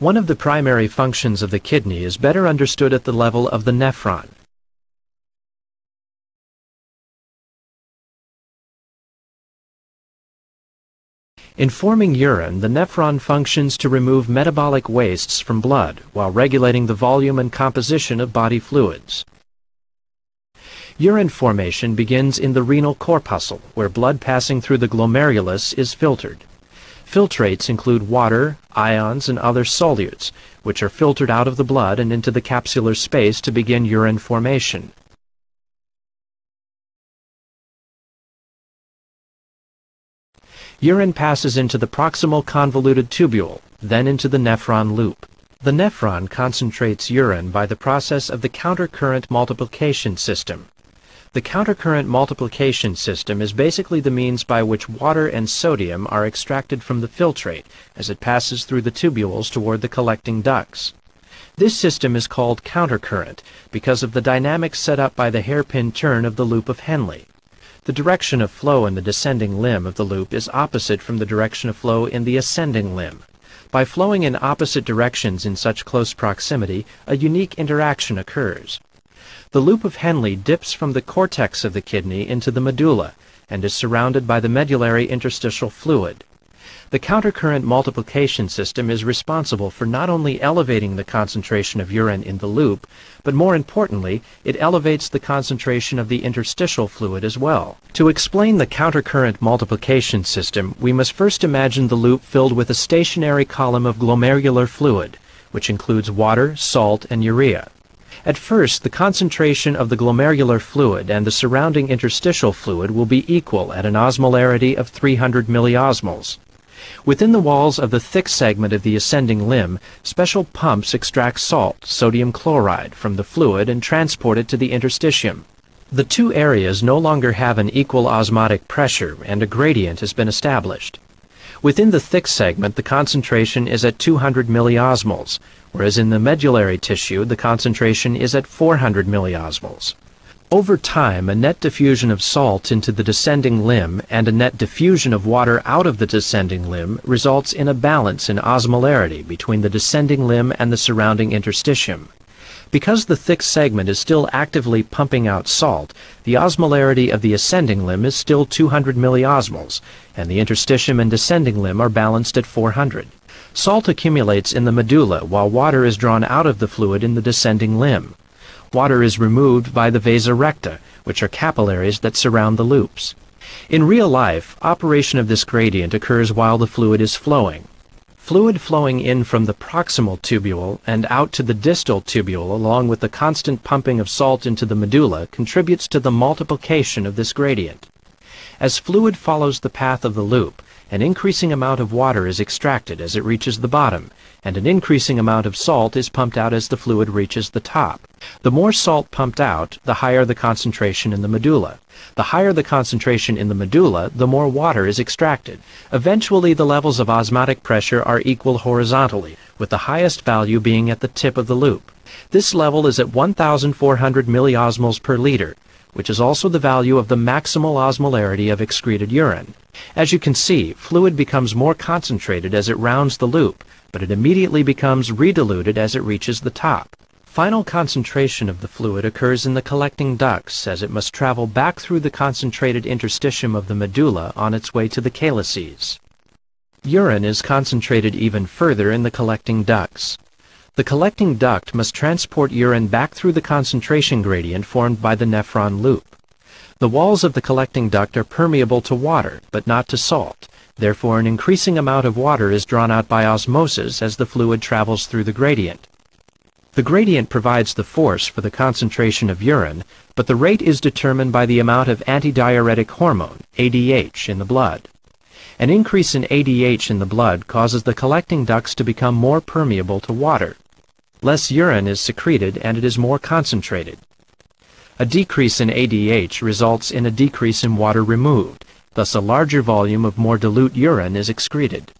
One of the primary functions of the kidney is better understood at the level of the nephron. In forming urine, the nephron functions to remove metabolic wastes from blood while regulating the volume and composition of body fluids. Urine formation begins in the renal corpuscle, where blood passing through the glomerulus is filtered. Filtrates include water, ions, and other solutes, which are filtered out of the blood and into the capsular space to begin urine formation. Urine passes into the proximal convoluted tubule, then into the nephron loop. The nephron concentrates urine by the process of the countercurrent multiplication system. The countercurrent multiplication system is basically the means by which water and sodium are extracted from the filtrate as it passes through the tubules toward the collecting ducts. This system is called countercurrent because of the dynamics set up by the hairpin turn of the loop of Henle. The direction of flow in the descending limb of the loop is opposite from the direction of flow in the ascending limb. By flowing in opposite directions in such close proximity, a unique interaction occurs. The loop of Henle dips from the cortex of the kidney into the medulla and is surrounded by the medullary interstitial fluid. The countercurrent multiplication system is responsible for not only elevating the concentration of urine in the loop, but more importantly, it elevates the concentration of the interstitial fluid as well. To explain the countercurrent multiplication system, we must first imagine the loop filled with a stationary column of glomerular fluid, which includes water, salt, and urea. At first, the concentration of the glomerular fluid and the surrounding interstitial fluid will be equal at an osmolarity of 300 milliosmoles. Within the walls of the thick segment of the ascending limb, special pumps extract salt, sodium chloride, from the fluid and transport it to the interstitium. The two areas no longer have an equal osmotic pressure, and a gradient has been established. Within the thick segment, the concentration is at 200 milliosmoles, whereas in the medullary tissue, the concentration is at 400 milliosmoles. Over time, a net diffusion of salt into the descending limb and a net diffusion of water out of the descending limb results in a balance in osmolarity between the descending limb and the surrounding interstitium. Because the thick segment is still actively pumping out salt, the osmolarity of the ascending limb is still 200 milliosmoles, and the interstitium and descending limb are balanced at 400. Salt accumulates in the medulla while water is drawn out of the fluid in the descending limb. Water is removed by the vasa recta, which are capillaries that surround the loops. In real life, operation of this gradient occurs while the fluid is flowing. Fluid flowing in from the proximal tubule and out to the distal tubule along with the constant pumping of salt into the medulla contributes to the multiplication of this gradient. As fluid follows the path of the loop, an increasing amount of water is extracted as it reaches the bottom, and an increasing amount of salt is pumped out as the fluid reaches the top. The more salt pumped out, the higher the concentration in the medulla. The higher the concentration in the medulla, the more water is extracted. Eventually, the levels of osmotic pressure are equal horizontally, with the highest value being at the tip of the loop. This level is at 1,400 milliosmoles per liter, which is also the value of the maximal osmolarity of excreted urine. As you can see, fluid becomes more concentrated as it rounds the loop, but it immediately becomes rediluted as it reaches the top. Final concentration of the fluid occurs in the collecting ducts as it must travel back through the concentrated interstitium of the medulla on its way to the calyces. Urine is concentrated even further in the collecting ducts. The collecting duct must transport urine back through the concentration gradient formed by the nephron loop. The walls of the collecting duct are permeable to water, but not to salt. Therefore, an increasing amount of water is drawn out by osmosis as the fluid travels through the gradient. The gradient provides the force for the concentration of urine, but the rate is determined by the amount of antidiuretic hormone, ADH, in the blood. An increase in ADH in the blood causes the collecting ducts to become more permeable to water. Less urine is secreted and it is more concentrated. A decrease in ADH results in a decrease in water removed, thus a larger volume of more dilute urine is excreted.